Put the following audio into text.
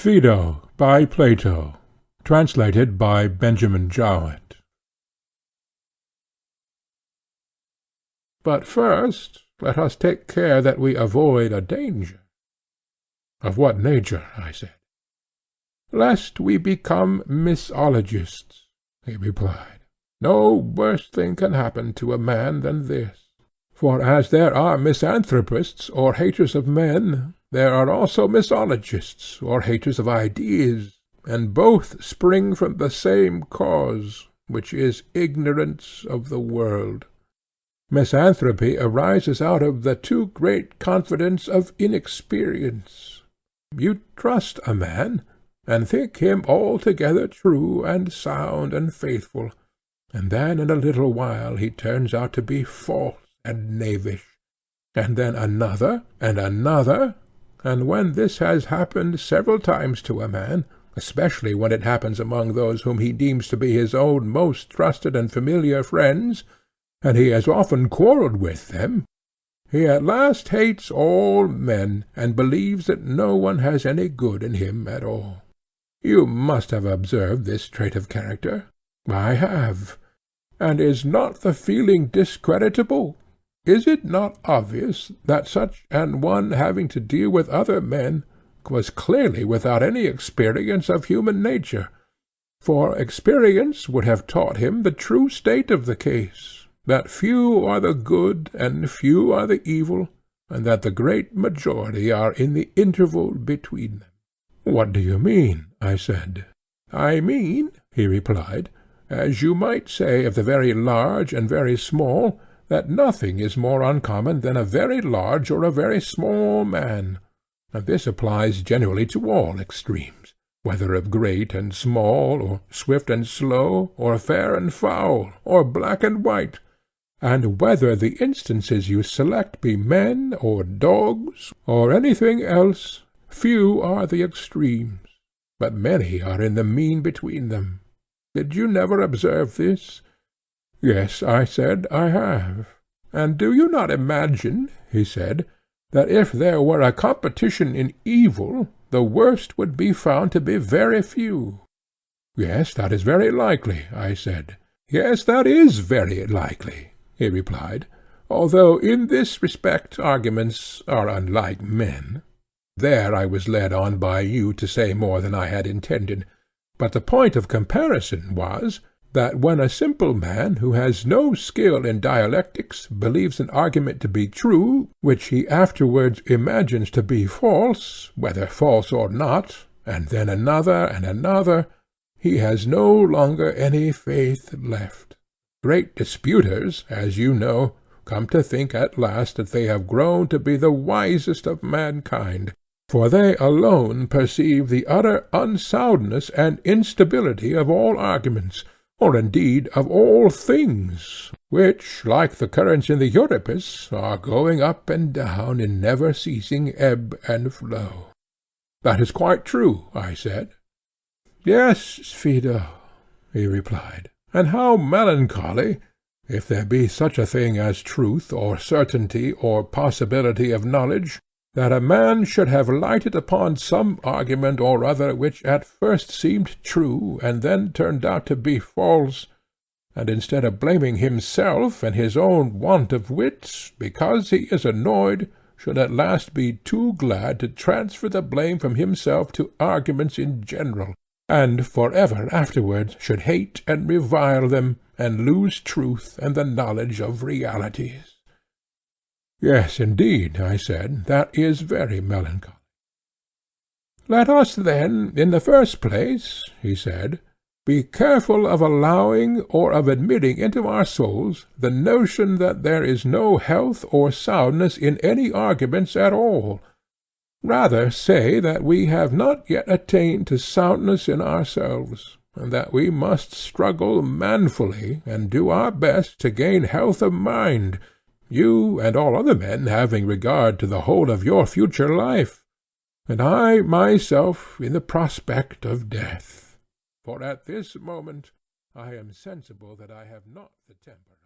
Phaedo by Plato, translated by Benjamin Jowett. But first let us take care that we avoid a danger. Of what nature? I said. Lest we become misologists, he replied. No worse thing can happen to a man than this. For as there are misanthropists, or haters of men, there are also misologists, or haters of ideas, and both spring from the same cause, which is ignorance of the world. Misanthropy arises out of the too great confidence of inexperience. You trust a man, and think him altogether true and sound and faithful, and then in a little while he turns out to be false and knavish, and then another, and when this has happened several times to a man, especially when it happens among those whom he deems to be his own most trusted and familiar friends, and he has often quarrelled with them, he at last hates all men, and believes that no one has any good in him at all. You must have observed this trait of character. I have. And is not the feeling discreditable? Is it not obvious that such an one having to deal with other men was clearly without any experience of human nature? For experience would have taught him the true state of the case, that few are the good and few are the evil, and that the great majority are in the interval between them. What do you mean? I said. I mean, he replied, as you might say of the very large and very small, that nothing is more uncommon than a very large or a very small man, and this applies generally to all extremes, whether of great and small, or swift and slow, or fair and foul, or black and white, and whether the instances you select be men, or dogs, or anything else, few are the extremes, but many are in the mean between them. Did you never observe this? Yes, I said, I have. And do you not imagine, he said, that if there were a competition in evil, the worst would be found to be very few? Yes, that is very likely, I said. Yes, that is very likely, he replied, although in this respect arguments are unlike men. There I was led on by you to say more than I had intended, but the point of comparison was, that when a simple man who has no skill in dialectics believes an argument to be true, which he afterwards imagines to be false, whether false or not, and then another, he has no longer any faith left. Great disputers, as you know, come to think at last that they have grown to be the wisest of mankind, for they alone perceive the utter unsoundness and instability of all arguments, or indeed of all things, which, like the currents in the Euripus, are going up and down in never-ceasing ebb and flow. That is quite true, I said. Yes, Phaedo, he replied, and how melancholy, if there be such a thing as truth, or certainty, or possibility of knowledge, that a man should have lighted upon some argument or other which at first seemed true, and then turned out to be false, and instead of blaming himself and his own want of wit, because he is annoyed, should at last be too glad to transfer the blame from himself to arguments in general, and for ever afterwards should hate and revile them, and lose truth and the knowledge of realities. Yes, indeed, I said, that is very melancholy. Let us then, in the first place, he said, be careful of allowing or of admitting into our souls the notion that there is no health or soundness in any arguments at all. Rather say that we have not yet attained to soundness in ourselves, and that we must struggle manfully and do our best to gain health of mind, you and all other men having regard to the whole of your future life, and I myself in the prospect of death. For at this moment I am sensible that I have not the temper